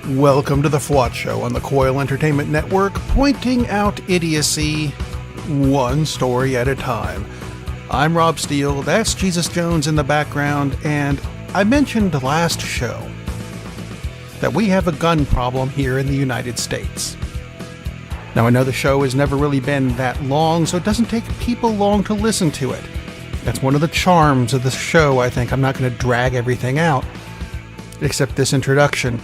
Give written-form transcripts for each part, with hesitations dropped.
Welcome to the FWOT Show on the Coil Entertainment Network, pointing out idiocy one story at a time. I'm Rob Steele, that's Jesus Jones in the background, and I mentioned last show that we have a gun problem here in the United States. Now, I know the show has never really been that long, so it doesn't take people long to listen to it. That's one of the charms of the show, I think. I'm not going to drag everything out, except this introduction.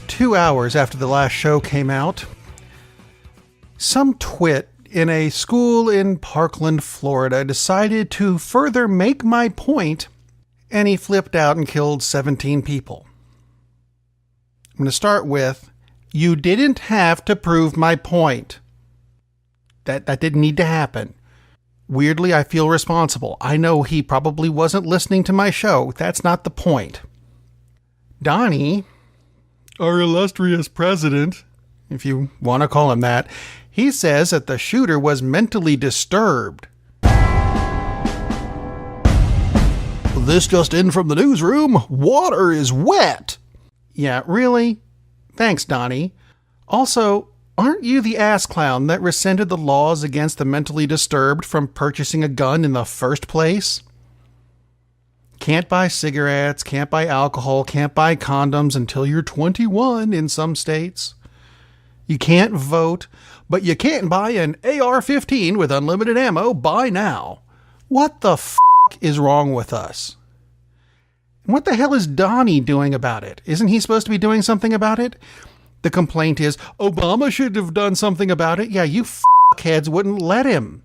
2 hours after the last show came out, some twit in a school in Parkland, Florida, decided to further make my point, and he flipped out and killed 17 people. I'm going to start with, you didn't have to prove my point. That didn't need to happen. Weirdly, I feel responsible. I know he probably wasn't listening to my show. That's not the point. Donnie, our illustrious president, if you want to call him that, he says that the shooter was mentally disturbed. This just in from the newsroom. Water is wet. Yeah, really? Thanks, Donnie. Also, aren't you the ass clown that rescinded the laws against the mentally disturbed from purchasing a gun in the first place? Can't buy cigarettes, can't buy alcohol, can't buy condoms until you're 21 in some states. You can't vote, but you can't buy an AR-15 with unlimited ammo. Buy now. What the f*** is wrong with us? And what the hell is Donnie doing about it? Isn't he supposed to be doing something about it? The complaint is, Obama should have done something about it. Yeah, you f***heads wouldn't let him.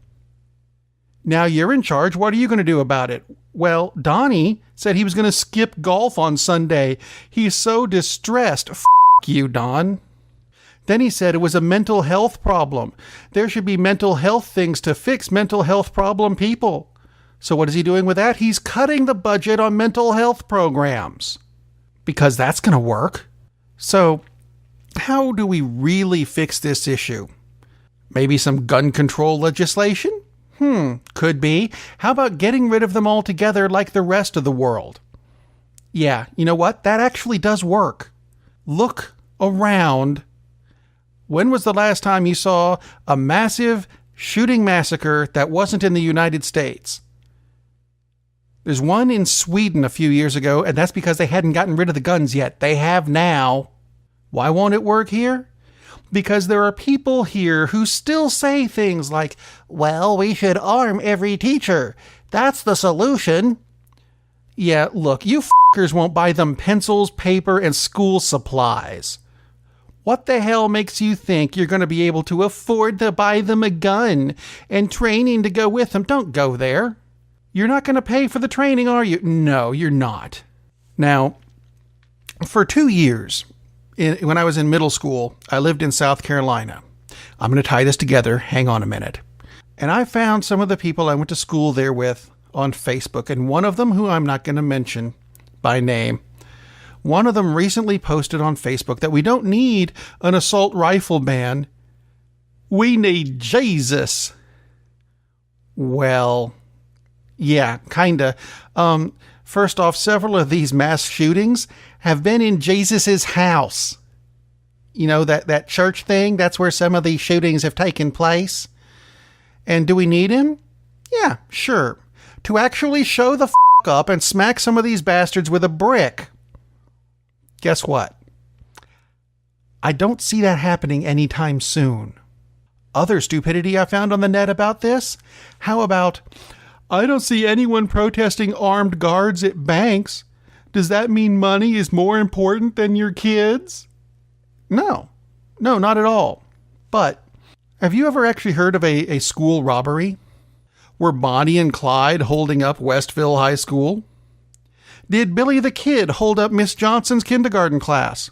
Now you're in charge. What are you going to do about it? Well, Donnie said he was going to skip golf on Sunday. He's so distressed. F*** you, Don. Then he said it was a mental health problem. There should be mental health things to fix mental health problem people. So what is he doing with that? He's cutting the budget on mental health programs. Because that's going to work. So how do we really fix this issue? Maybe some gun control legislation? Could be. How about getting rid of them altogether like the rest of the world? Yeah, you know what? That actually does work. Look around. When was the last time you saw a massive shooting massacre that wasn't in the United States? There's one in Sweden a few years ago, and that's because they hadn't gotten rid of the guns yet. They have now. Why won't it work here? Because there are people here who still say things like, well, we should arm every teacher. That's the solution. Yeah, look, you fuckers won't buy them pencils, paper, and school supplies. What the hell makes you think you're going to be able to afford to buy them a gun and training to go with them? Don't go there. You're not going to pay for the training, are you? No, you're not. Now, for 2 years, when I was in middle school, I lived in South Carolina. I'm going to tie this together. Hang on a minute. And I found some of the people I went to school there with on Facebook, and one of them, who I'm not going to mention by name, one of them recently posted on Facebook that we don't need an assault rifle ban. We need Jesus. Well, yeah, kinda. First off, several of these mass shootings have been in Jesus's house. You know, that church thing, that's where some of these shootings have taken place. And do we need him? Yeah, sure. To actually show the f*** up and smack some of these bastards with a brick. Guess what? I don't see that happening anytime soon. Other stupidity I found on the net about this? How about, I don't see anyone protesting armed guards at banks. Does that mean money is more important than your kids? No, not at all. But have you ever actually heard of a school robbery? Were Bonnie and Clyde holding up Westville High School? Did Billy the Kid hold up Miss Johnson's kindergarten class?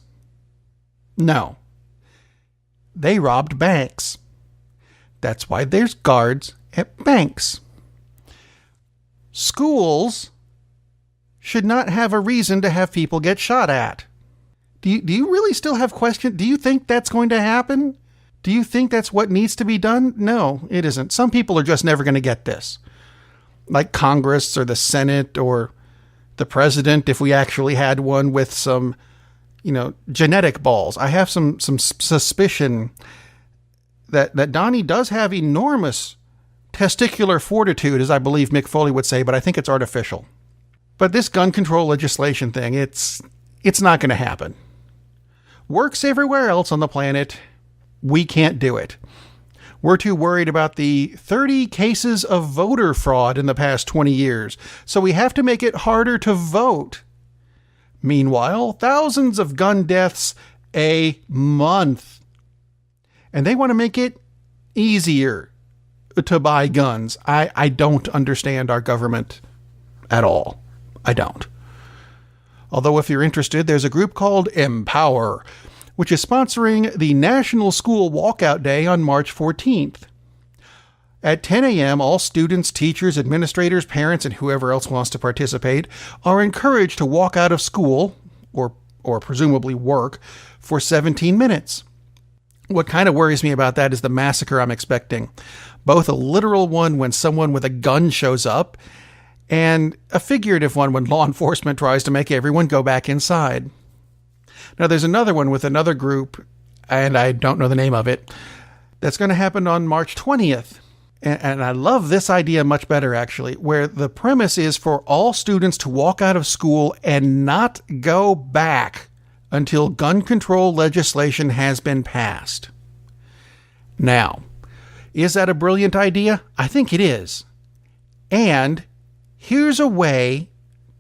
No. They robbed banks. That's why there's guards at banks. Schools should not have a reason to have people get shot at. Do you really still have questions? Do you think that's going to happen? Do you think that's what needs to be done? No, it isn't. Some people are just never going to get this. Like Congress or the Senate or the president, if we actually had one with some, genetic balls. I have some suspicion that Donnie does have enormous testicular fortitude, as I believe Mick Foley would say, but I think it's artificial. But this gun control legislation thing, it's not going to happen. Works everywhere else on the planet. We can't do it. We're too worried about the 30 cases of voter fraud in the past 20 years, so we have to make it harder to vote. Meanwhile, thousands of gun deaths a month. And they want to make it easier to buy guns. I don't understand our government at all. I don't. Although if you're interested, there's a group called Empower, which is sponsoring the National School Walkout Day on March 14th. At 10 a.m., all students, teachers, administrators, parents, and whoever else wants to participate are encouraged to walk out of school, or presumably work, for 17 minutes. What kind of worries me about that is the massacre I'm expecting. Both a literal one when someone with a gun shows up, and a figurative one when law enforcement tries to make everyone go back inside. Now, there's another one with another group, and I don't know the name of it, that's going to happen on March 20th. And I love this idea much better, actually, where the premise is for all students to walk out of school and not go back until gun control legislation has been passed. Now, is that a brilliant idea? I think it is. And here's a way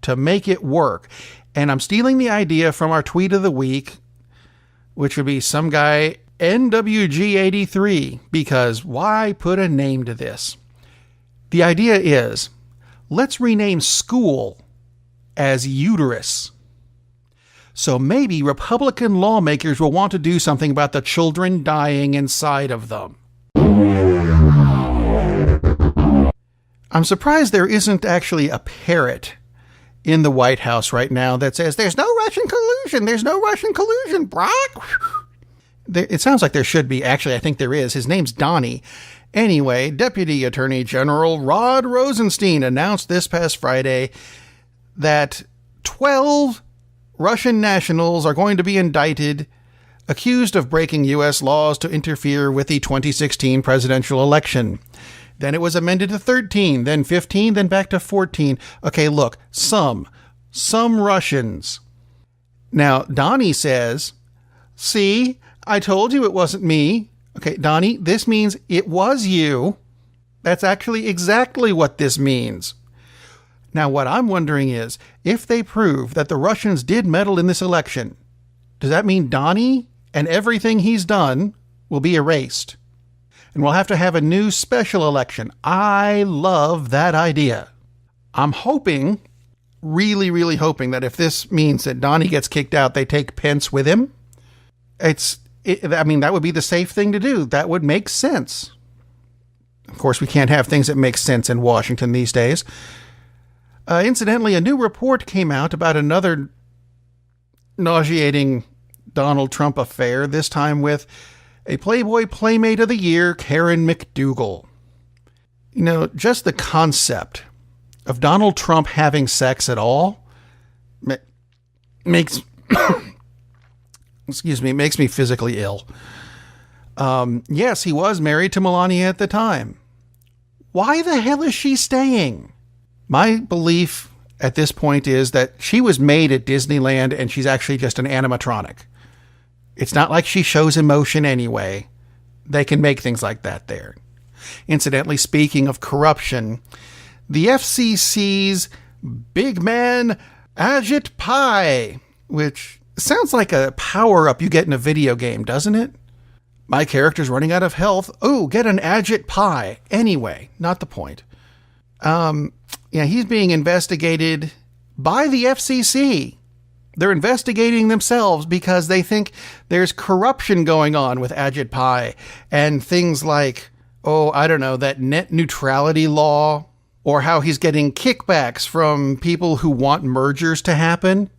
to make it work. And I'm stealing the idea from our tweet of the week, which would be some guy NWG83, because why put a name to this? The idea is, let's rename school as uterus. So maybe Republican lawmakers will want to do something about the children dying inside of them. I'm surprised there isn't actually a parrot in the White House right now that says, there's no Russian collusion, there's no Russian collusion, Brock. It sounds like there should be. Actually, I think there is. His name's Donnie. Anyway, Deputy Attorney General Rod Rosenstein announced this past Friday that 12 Russian nationals are going to be indicted, accused of breaking U.S. laws to interfere with the 2016 presidential election. Then it was amended to 13, then 15, then back to 14. Okay, look, some Russians. Now, Donnie says, see, I told you it wasn't me. Okay, Donnie, this means it was you. That's actually exactly what this means. Now, what I'm wondering is, if they prove that the Russians did meddle in this election, does that mean Donnie and everything he's done will be erased? And we'll have to have a new special election. I love that idea. I'm hoping, really, really hoping that if this means that Donnie gets kicked out, they take Pence with him. That would be the safe thing to do. That would make sense. Of course, we can't have things that make sense in Washington these days. Incidentally, a new report came out about another nauseating Donald Trump affair, this time with a Playboy Playmate of the Year, Karen McDougal. Just the concept of Donald Trump having sex at all makes makes me physically ill. Yes, he was married to Melania at the time. Why the hell is she staying? My belief at this point is that she was made at Disneyland and she's actually just an animatronic. It's not like she shows emotion anyway. They can make things like that there. Incidentally, speaking of corruption, the FCC's Big Man Ajit Pai, which sounds like a power-up you get in a video game, doesn't it? My character's running out of health. Oh, get an Ajit Pai. Anyway, not the point. He's being investigated by the FCC. They're investigating themselves because they think there's corruption going on with Ajit Pai and things like, that net neutrality law, or how he's getting kickbacks from people who want mergers to happen.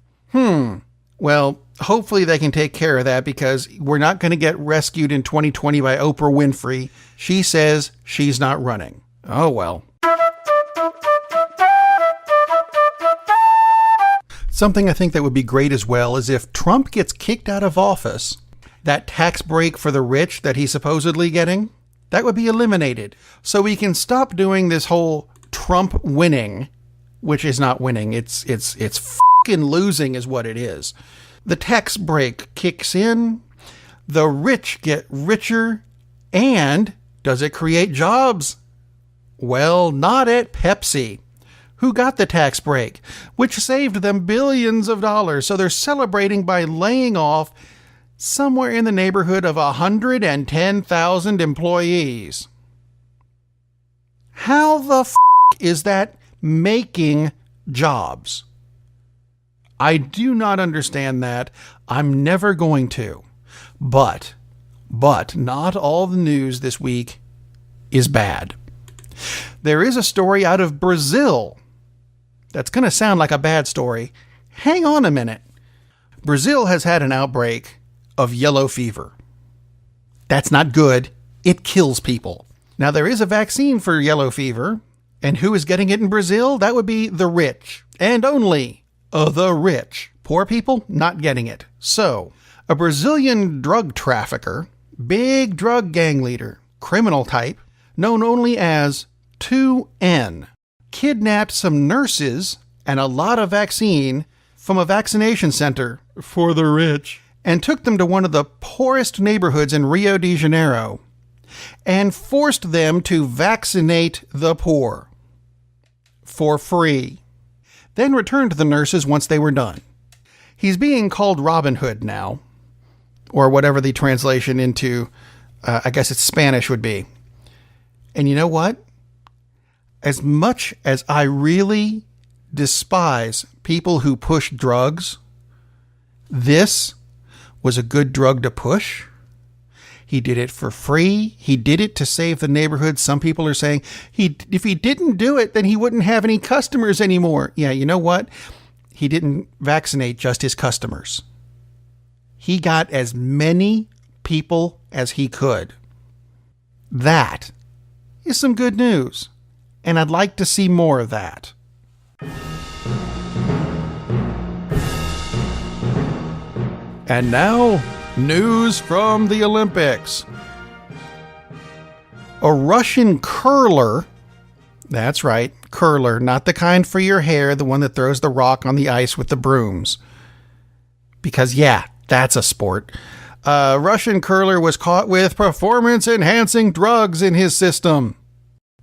Well, hopefully they can take care of that, because we're not going to get rescued in 2020 by Oprah Winfrey. She says she's not running. Oh, well. Something I think that would be great as well is if Trump gets kicked out of office, that tax break for the rich that he's supposedly getting, that would be eliminated. So we can stop doing this whole Trump winning, which is not winning. It's fucking losing is what it is. The tax break kicks in, the rich get richer, and does it create jobs? Well, not at Pepsi, who got the tax break, which saved them billions of dollars. So they're celebrating by laying off somewhere in the neighborhood of 110,000 employees. How the is that making jobs? I do not understand that. I'm never going to. But not all the news this week is bad. There is a story out of Brazil that's going to sound like a bad story. Hang on a minute. Brazil has had an outbreak of yellow fever. That's not good. It kills people. Now, there is a vaccine for yellow fever. And who is getting it in Brazil? That would be the rich. And only the rich. Poor people not getting it. So, a Brazilian drug trafficker, big drug gang leader, criminal type, known only as 2N, kidnapped some nurses and a lot of vaccine from a vaccination center for the rich and took them to one of the poorest neighborhoods in Rio de Janeiro and forced them to vaccinate the poor for free. Then returned the nurses once they were done. He's being called Robin Hood now, or whatever the translation into, I guess it's Spanish would be. And you know what? As much as I really despise people who push drugs, this was a good drug to push. He did it for free. He did it to save the neighborhood. Some people are saying if he didn't do it, then he wouldn't have any customers anymore. Yeah, you know what? He didn't vaccinate just his customers. He got as many people as he could. That is some good news, and I'd like to see more of that. And now, news from the Olympics. A Russian curler, that's right, curler, not the kind for your hair, the one that throws the rock on the ice with the brooms. Because, yeah, that's a sport. A Russian curler was caught with performance-enhancing drugs in his system.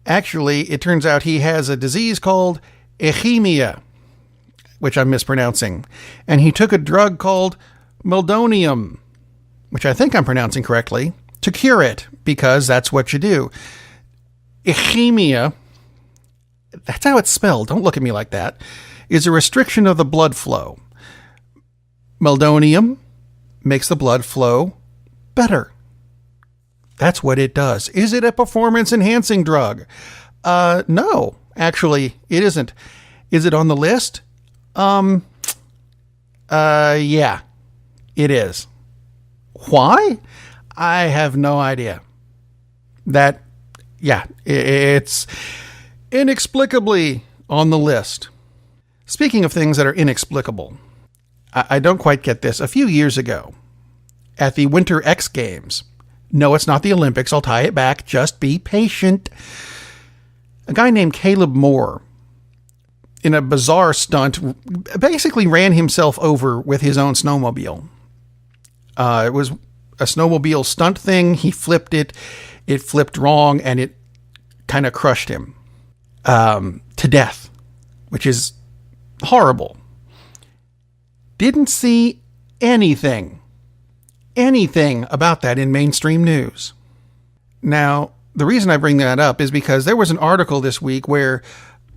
Actually, it turns out he has a disease called ischemia, which I'm mispronouncing. And he took a drug called meldonium, which I think I'm pronouncing correctly, to cure it, because that's what you do. Ischemia, that's how it's spelled, don't look at me like that, is a restriction of the blood flow. Meldonium makes the blood flow better. That's what it does. Is it a performance-enhancing drug? No, actually, it isn't. Is it on the list? Yeah, it is. Why? I have no idea. It's inexplicably on the list. Speaking of things that are inexplicable, I don't quite get this. A few years ago, at the Winter X Games, no, it's not the Olympics, I'll tie it back, just be patient. A guy named Caleb Moore, in a bizarre stunt, basically ran himself over with his own snowmobile. It was a snowmobile stunt thing. He flipped it. It flipped wrong, and it kind of crushed him to death, which is horrible. Didn't see anything about that in mainstream news. Now, the reason I bring that up is because there was an article this week where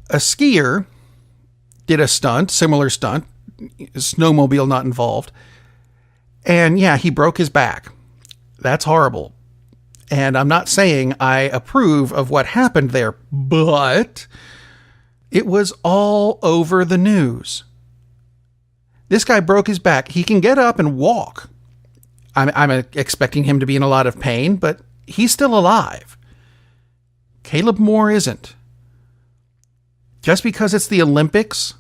a skier did a stunt, similar stunt, snowmobile not involved, and yeah, he broke his back. That's horrible. And I'm not saying I approve of what happened there, but it was all over the news. This guy broke his back. He can get up and walk. I'm expecting him to be in a lot of pain, but he's still alive. Caleb Moore isn't. Just because it's the Olympics?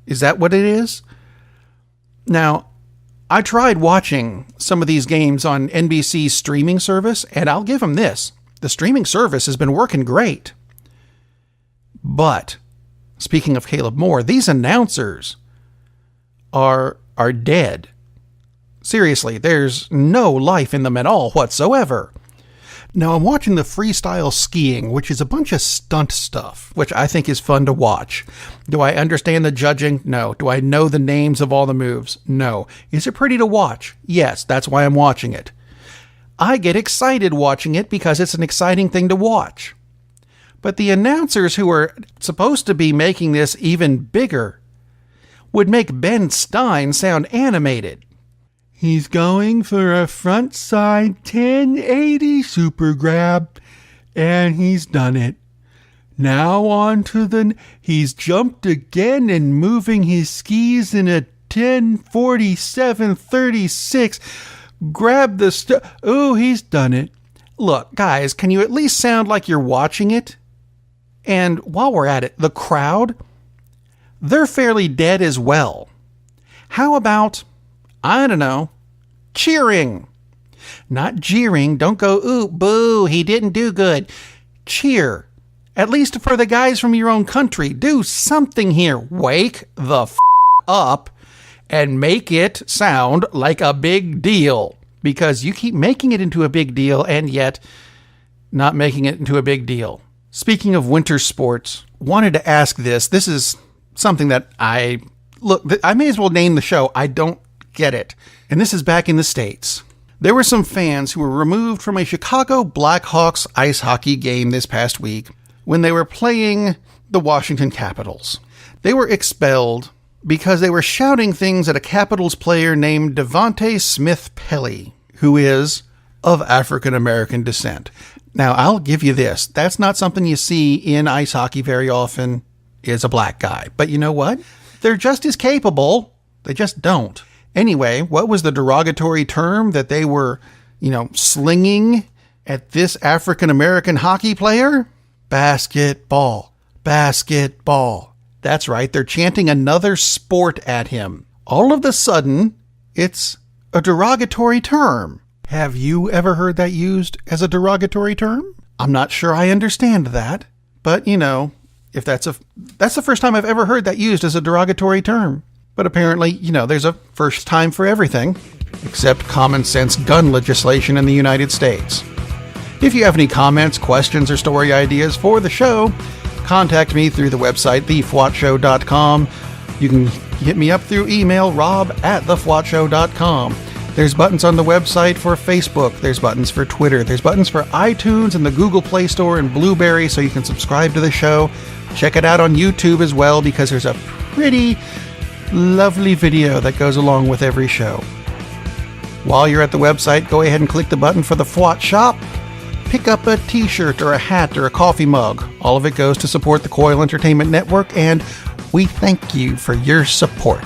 Is that what it is? Now, I tried watching some of these games on NBC's streaming service, and I'll give them this. The streaming service has been working great. But, speaking of Caleb Moore, these announcers are dead. Seriously, there's no life in them at all whatsoever. Now, I'm watching the freestyle skiing, which is a bunch of stunt stuff, which I think is fun to watch. Do I understand the judging? No. Do I know the names of all the moves? No. Is it pretty to watch? Yes, that's why I'm watching it. I get excited watching it because it's an exciting thing to watch. But the announcers who are supposed to be making this even bigger would make Ben Stein sound animated. He's going for a front side 1080 super grab, and he's done it. Now on to he's jumped again and moving his skis in a 1047-36. Grab the ooh, he's done it. Look, guys, can you at least sound like you're watching it? And while we're at it, the crowd, they're fairly dead as well. How about, I don't know, cheering? Not jeering. Don't go, ooh, boo, he didn't do good. Cheer. At least for the guys from your own country. Do something here. Wake the up and make it sound like a big deal. Because you keep making it into a big deal and yet not making it into a big deal. Speaking of winter sports, wanted to ask this. This is something that I may as well name the show. I don't get it. And this is back in the States. There were some fans who were removed from a Chicago Blackhawks ice hockey game this past week when they were playing the Washington Capitals. They were expelled because they were shouting things at a Capitals player named Devontae Smith-Pelly, who is of African-American descent. Now, I'll give you this. That's not something you see in ice hockey very often, is a black guy. But you know what? They're just as capable. They just don't. Anyway, what was the derogatory term that they were, slinging at this African-American hockey player? Basketball. Basketball. That's right. They're chanting another sport at him. All of a sudden, it's a derogatory term. Have you ever heard that used as a derogatory term? I'm not sure I understand that. But, if that's the first time I've ever heard that used as a derogatory term. But apparently, there's a first time for everything, except common sense gun legislation in the United States. If you have any comments, questions, or story ideas for the show, contact me through the website, thefwotshow.com. You can hit me up through email, rob@thefwotshow.com. There's buttons on the website for Facebook. There's buttons for Twitter. There's buttons for iTunes and the Google Play Store and Blueberry, so you can subscribe to the show. Check it out on YouTube as well, because there's a pretty lovely video that goes along with every show. While you're at the website, go ahead and click the button for the FWOT Shop. Pick up a t-shirt or a hat or a coffee mug. All of it goes to support the Coil Entertainment Network, and we thank you for your support.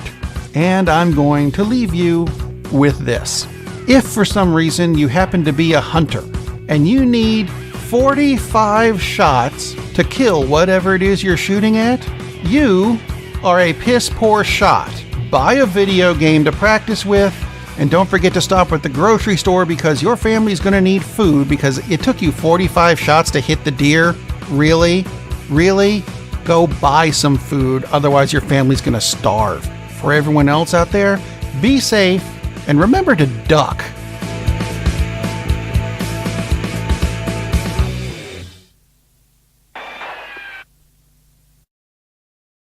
And I'm going to leave you with this. If for some reason you happen to be a hunter and you need 45 shots to kill whatever it is you're shooting at, you are a piss poor shot. Buy a video game to practice with, and don't forget to stop at the grocery store because your family's going to need food because it took you 45 shots to hit the deer. Really? Really? Go buy some food, otherwise your family's going to starve. For everyone else out there, be safe and remember to duck.